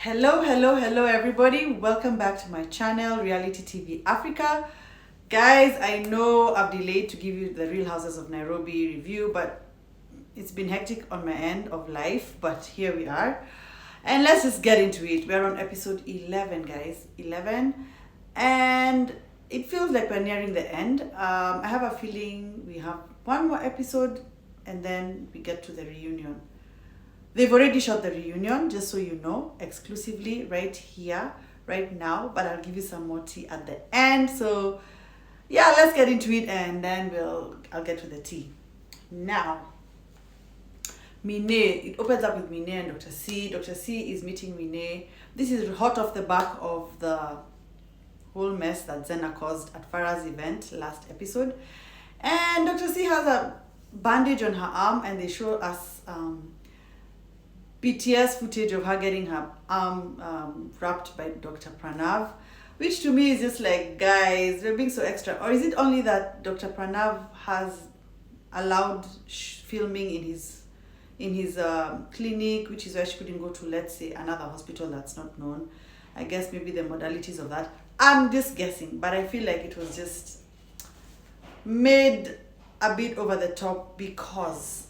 Hello everybody. Welcome back to my channel, Reality TV Africa. Guys, I know I've delayed to give you the Real Houses of Nairobi review, but it's been hectic on my end of life, but here we are. And let's just get into it. We're on episode 11, guys. 11. And it feels like we're nearing the end. I have a feeling we have one more episode and then we get to the reunion. They've already shot the reunion, just so you know, exclusively right here, right now. But I'll give you some more tea at the end. So yeah, let's get into it and then I'll get to the tea. Now, Mine, it opens up with Mine and Dr. C. Dr. C is meeting Mine. This is hot off the back of the whole mess that Zena caused at Farah's event last episode. And Dr. C has a bandage on her arm and they show us BTS footage of her getting her arm wrapped by Dr. Pranav, which to me is just like, guys, they're being so extra. Or is it only that Dr. Pranav has allowed filming in his clinic, which is why she couldn't go to, let's say, another hospital that's not known? I guess maybe the modalities of that. I'm just guessing, but I feel like it was just made a bit over the top because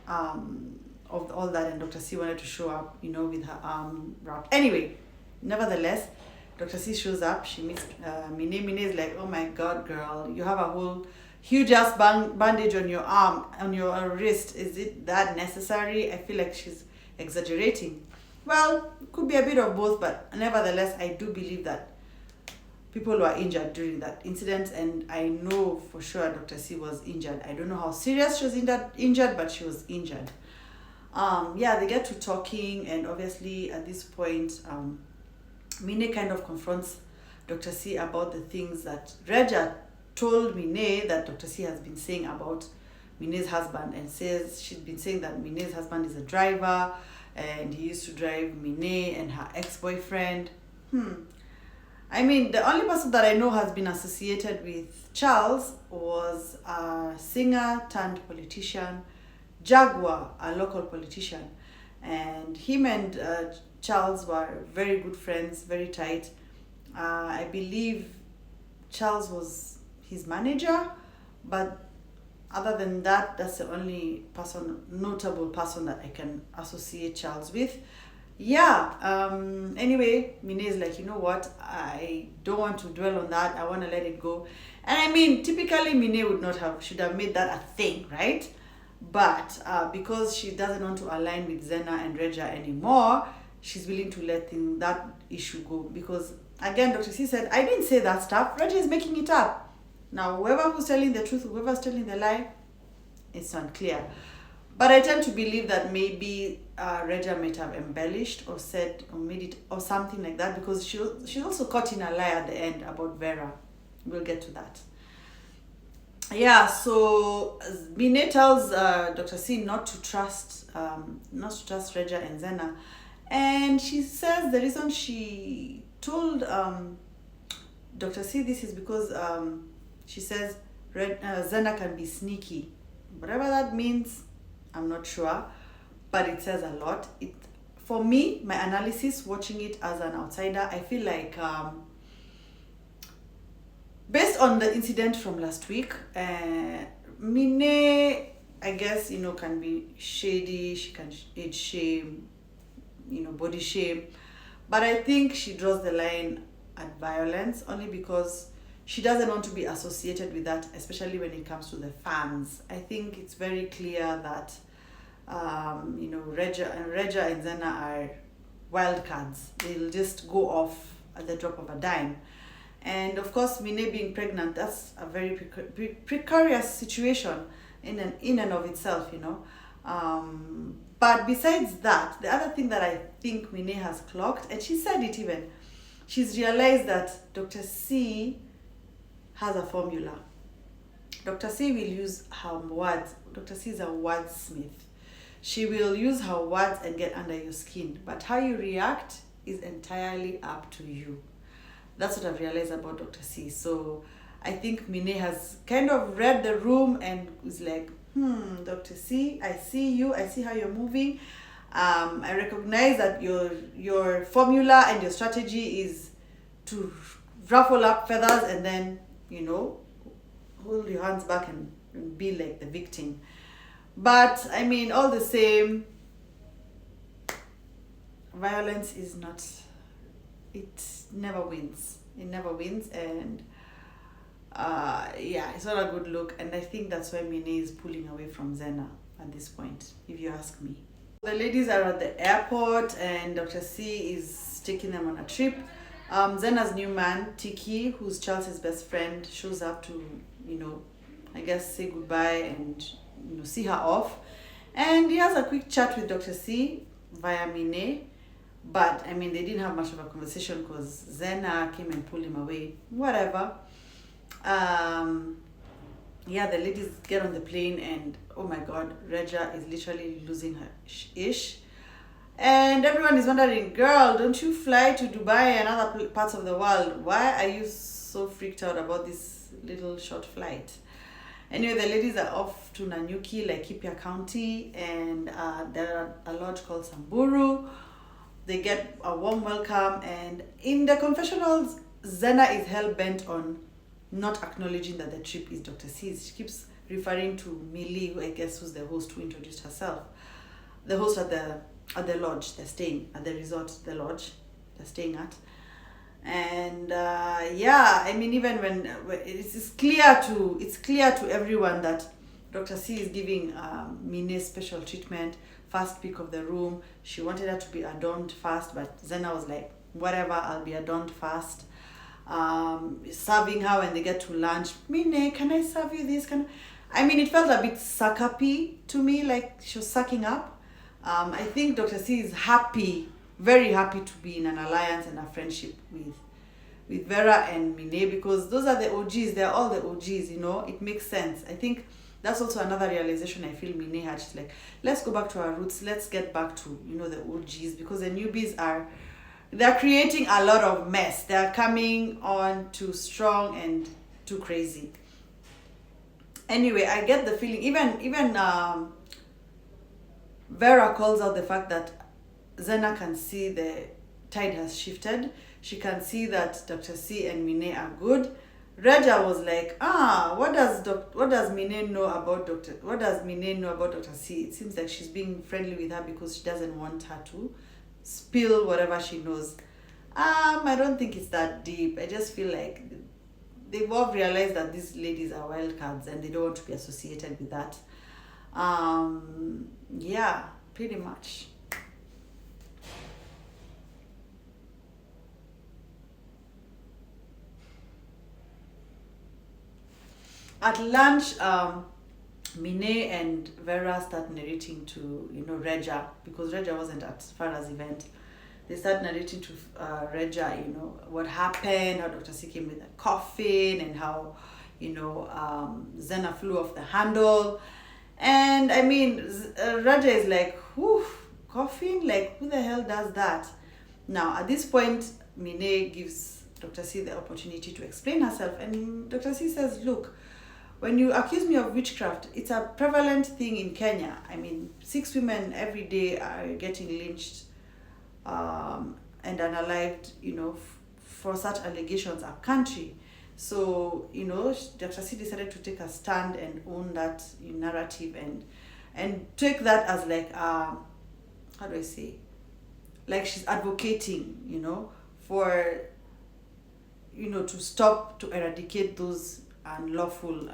of all that, and Dr. C wanted to show up, with her arm wrapped. Anyway, nevertheless, Dr. C shows up. She meets Mine. Mine is like, oh my God, girl, you have a whole huge ass bandage on your arm, on your wrist. Is it that necessary? I feel like she's exaggerating. Well, it could be a bit of both, but nevertheless, I do believe that people were injured during that incident, and I know for sure Dr. C was injured. I don't know how serious she was injured, but she was injured. They get to talking, and obviously at this point, Mine kind of confronts Dr. C about the things that Reja told Mine that Dr. C has been saying about Mine's husband, and says she'd been saying that Mine's husband is a driver and he used to drive Mine and her ex-boyfriend. I mean, the only person that I know has been associated with Charles was a singer turned politician, Jaguar, a local politician, and him and Charles were very good friends, very tight. I believe Charles was his manager, but other than that, that's the only notable person that I can associate Charles with. Anyway, Mine is like, you know what, I don't want to dwell on that, I want to let it go. And I mean, typically Mine should have made that a thing, right? But because she doesn't want to align with Zena and Reja anymore, she's willing to let that issue go. Because again, Dr. C said, I didn't say that stuff. Reja is making it up. Now, whoever who's telling the truth, whoever's telling the lie, it's unclear. But I tend to believe that maybe Reja might have embellished or said or made it or something like that, because she also caught in a lie at the end about Vera. We'll get to that. So Mine tells Dr. C not to trust Reja and Zena, and she says the reason she told Dr. C this is because she says Zena can be sneaky. Whatever that means, I'm not sure, but it says a lot. For me, my analysis, watching it as an outsider, I feel like based on the incident from last week, Mine, I guess, can be shady. She can age shame, body shame. But I think she draws the line at violence only because she doesn't want to be associated with that, especially when it comes to the fans. I think it's very clear that, Reja and Zena are wild cards. They'll just go off at the drop of a dime. And of course, Mine being pregnant, that's a very precarious situation in and of itself, But besides that, the other thing that I think Mine has clocked, and she said it even, she's realized that Dr. C has a formula. Dr. C will use her words. Dr. C is a wordsmith. She will use her words and get under your skin. But how you react is entirely up to you. That's what I've realized about Dr. C. So I think Mine has kind of read the room and was like, Dr. C, I see you. I see how you're moving. I recognize that your formula and your strategy is to ruffle up feathers and then, hold your hands back and be like the victim. But I mean, all the same, violence is not, it never wins. It never wins, and it's not a good look. And I think that's why Mine is pulling away from Zena at this point, if you ask me. The ladies are at the airport, and Dr. C is taking them on a trip. Zena's new man, Tiki, who's Charles's best friend, shows up to, I guess say goodbye and, see her off. And he has a quick chat with Dr. C via Mine. But, I mean, they didn't have much of a conversation because Zena came and pulled him away. Whatever. The ladies get on the plane and, oh my God, Regia is literally losing her ish. And everyone is wondering, girl, don't you fly to Dubai and other parts of the world? Why are you so freaked out about this little short flight? Anyway, the ladies are off to Nanyuki, Laikipia County, and there are a lodge called Samburu. They get a warm welcome, and in the confessionals, Zena is hell-bent on not acknowledging that the trip is Dr. C's. She keeps referring to Millie, who I guess was the host who introduced herself. The host at the lodge, they're staying at the resort, the lodge they're staying at. And even when it's clear to everyone that Dr. C is giving Mine special treatment, first pick of the room. She wanted her to be adorned first, but Zena was like, whatever, I'll be adorned first. Serving her when they get to lunch. Mine, can I serve you this? It felt a bit suck-uppy to me, like she was sucking up. I think Dr. C is happy, very happy to be in an alliance and a friendship with Vera and Mine, because those are the OGs. They're all the OGs, it makes sense. I think that's also another realization I feel Mine had. She's like, let's go back to our roots. Let's get back to, the OGs, because the newbies they're creating a lot of mess. They're coming on too strong and too crazy. Anyway, I get the feeling, even Vera calls out the fact that Zena can see the tide has shifted. She can see that Dr. C and Mine are good. Regia was like, what does Mine know about Dr. C? It seems like she's being friendly with her because she doesn't want her to spill whatever she knows. I don't think it's that deep. I just feel like they've all realized that these ladies are wild cards and they don't want to be associated with that. Pretty much. At lunch, Mine and Vera start narrating to, Regia, because Regia wasn't at Farah's event. They start narrating to Regia, what happened, how Dr. C came with a coffin, and how, Zena flew off the handle. And Regia is like, whew, coffin? Like, who the hell does that? Now, at this point, Mine gives Dr. C the opportunity to explain herself. And Dr. C says, look, when you accuse me of witchcraft, it's a prevalent thing in Kenya. 6 women every day are getting lynched and unalived, for such allegations our country. So, Dr. C decided to take a stand and own that narrative and take that as like, how do I say? Like she's advocating, for, to eradicate those unlawful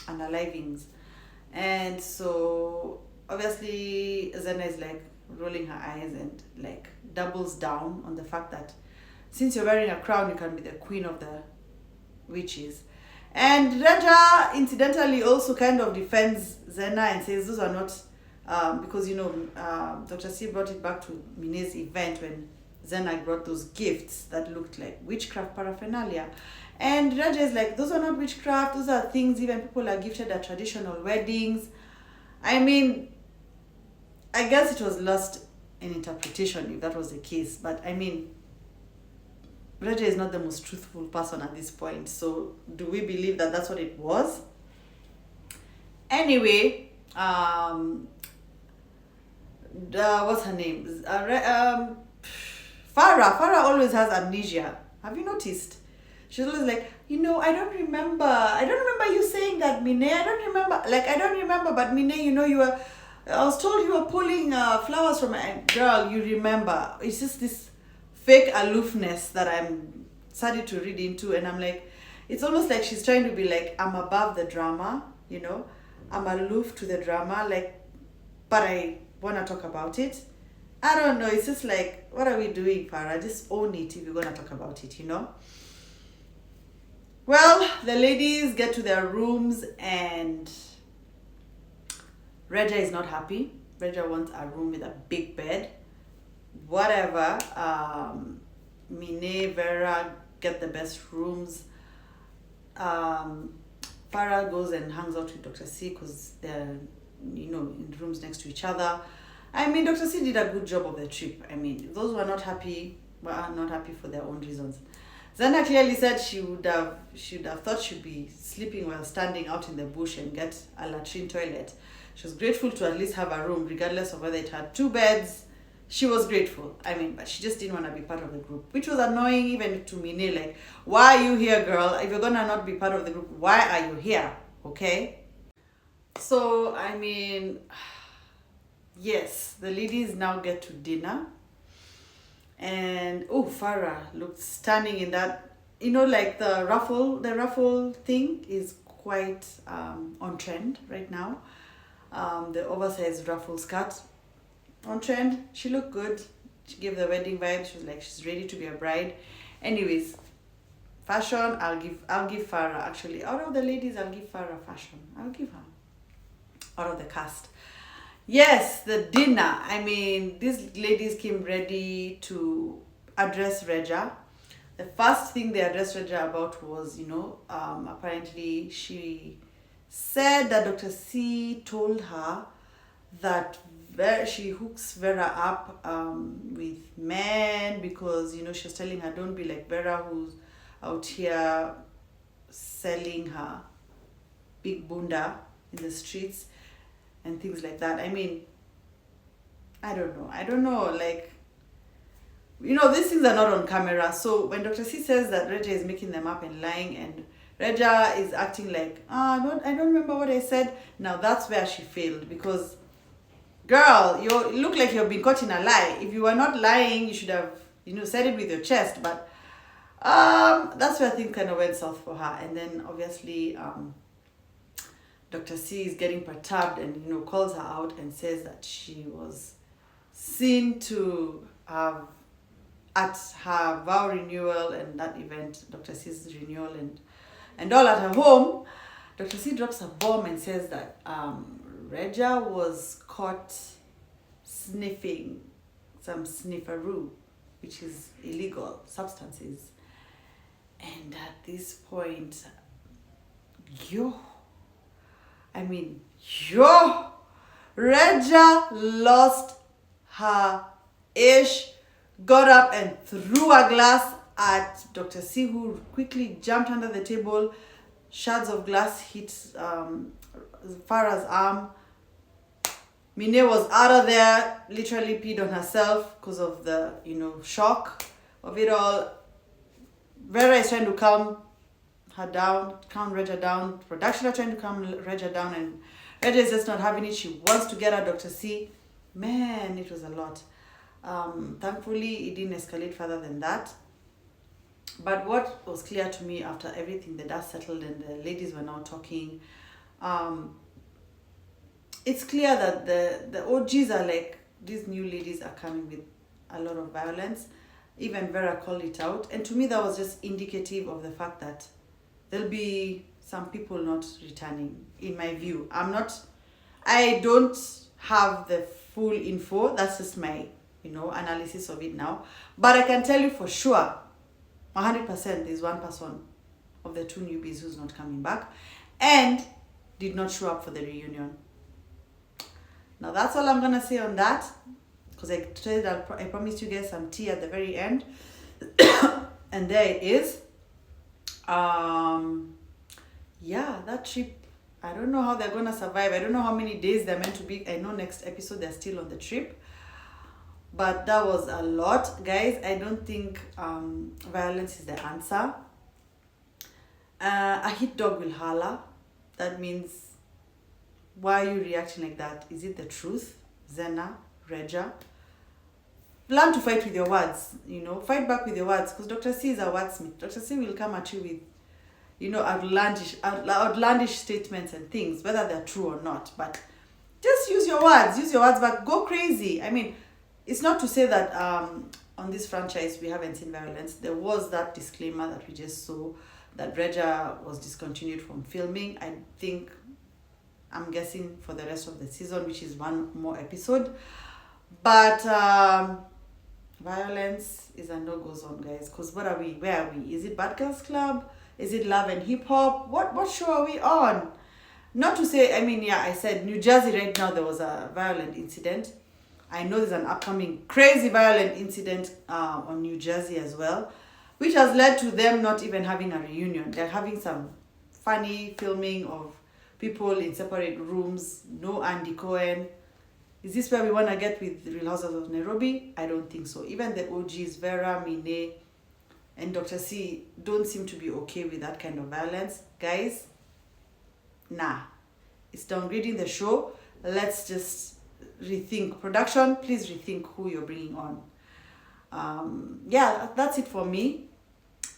unalivings. And so obviously Zena is like rolling her eyes and like doubles down on the fact that since you're wearing a crown, you can be the queen of the witches. And Regia incidentally also kind of defends Zena and says those are not because Dr. C brought it back to Mine's event when Zena brought those gifts that looked like witchcraft paraphernalia. And Regia is like, those are not witchcraft, those are things even people are gifted at traditional weddings. I guess it was lost in interpretation if that was the case. But Regia is not the most truthful person at this point. So do we believe that that's what it was? Anyway, what's her name? Farah always has amnesia. Have you noticed? She's always like, I don't remember. I don't remember you saying that, Mine. I don't remember. Like, I don't remember, but Mine, you were. I was told you were pulling flowers from a girl. You remember? It's just this fake aloofness that I'm starting to read into, and I'm like, it's almost like she's trying to be like, I'm above the drama. I'm aloof to the drama, like, but I want to talk about it. I don't know. It's just like, what are we doing, Farah? Just own it if you're going to talk about it, Well, the ladies get to their rooms and Regia is not happy. Regia wants a room with a big bed. Whatever. Mine, Vera get the best rooms. Farah goes and hangs out with Dr. C because they're, in rooms next to each other. I mean, Dr. C did a good job of the trip. I mean, those who are not happy were not happy for their own reasons. Zana clearly said she would have thought she'd be sleeping while standing out in the bush and get a latrine toilet. She was grateful to at least have a room, regardless of whether it had 2 beds. She was grateful. I mean, but she just didn't want to be part of the group, which was annoying even to Mine. Like, why are you here, girl? If you're gonna not be part of the group, why are you here? Okay? So, I mean, yes, the ladies now get to dinner. And, Farah looked stunning in that, like the ruffle thing is quite on trend right now. The oversized ruffle skirt on trend. She looked good. She gave the wedding vibe. She was like, she's ready to be a bride. Anyways, fashion, I'll give Farah, actually. Out of the ladies, I'll give Farah fashion. I'll give her. Out of the cast. Yes, the dinner. I mean, these ladies came ready to address Regia. The first thing they addressed Regia about was, apparently she said that Dr. C told her that she hooks Vera up with men because, she was telling her, don't be like Vera who's out here selling her big bunda in the streets and things like that. I mean, I don't know, like, these things are not on camera. So when Dr. C says that Regia is making them up and lying and Regia is acting like, I don't remember what I said. Now that's where she failed because, girl, you look like you've been caught in a lie. If you were not lying, you should have, said it with your chest. But that's where things kind of went south for her. And then obviously, Dr. C is getting perturbed and, calls her out and says that she was seen to have at her vow renewal and that event, Dr. C's renewal and all at her home. Dr. C drops a bomb and says that Regia was caught sniffing some snifferoo, which is illegal substances. And at this point, Regia lost her ish, got up and threw a glass at Dr. C, who quickly jumped under the table. Shards of glass hit Farah's arm. Mine was out of there, literally peed on herself because of the, shock of it all. Vera is trying to calm Regia down. Production are trying to calm Regia down, and Regia is just not having it. She wants to get at Dr. C. Man, it was a lot. Thankfully, it didn't escalate further than that. But what was clear to me after everything, the dust settled and the ladies were now talking, it's clear that the OGs are like, these new ladies are coming with a lot of violence. Even Vera called it out. And to me, that was just indicative of the fact that there'll be some people not returning, in my view. I don't have the full info. That's just my, analysis of it now. But I can tell you for sure, 100% there's one person of the 2 newbies who's not coming back and did not show up for the reunion. Now that's all I'm gonna say on that, because I said I promised you guys some tea at the very end. And there it is. Yeah, that trip, I don't know how they're gonna survive. I don't know how many days they're meant to be. I know next episode they're still on the trip. but that was a lot, guys. I don't think violence is the answer. A hit dog will holler. That means, why are you reacting like that? Is it the truth? Zena, Regia, learn to fight with your words. Fight back with your words, because Dr. C is a wordsmith. Dr. C will come at you with outlandish statements and things, whether they're true or not. But just use your words, but go crazy. I mean, it's not to say that on this franchise we haven't seen violence. There was that disclaimer that we just saw, that Regia was discontinued from filming. I'm guessing for the rest of the season, which is one more episode. But violence is a no-go zone, guys. Because what are we? Where are we? Is it Bad Girls Club? Is it Love and Hip Hop? What show are we on? Not to say, I said New Jersey right now, there was a violent incident. I know there's an upcoming crazy violent incident on New Jersey as well, which has led to them not even having a reunion. They're having some funny filming of people in separate rooms. No Andy Cohen. Is this where we want to get with the Real Housewives of Nairobi? I don't think so. Even the OGs, Vera, Mine, and Dr. C don't seem to be okay with that kind of violence. Guys, nah. It's downgrading the show. Let's just rethink. Production, please rethink who you're bringing on. That's it for me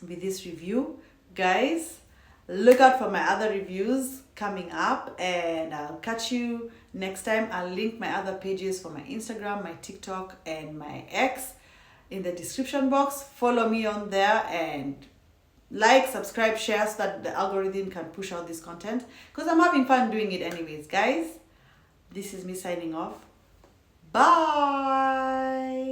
with this review. Guys, look out for my other reviews coming up, and I'll catch you next time. I'll link my other pages for my Instagram, my TikTok, and my X in the description box. Follow me on there and like, subscribe, share, so that the algorithm can push out this content, because I'm having fun doing it anyways. Guys, this is me signing off. Bye.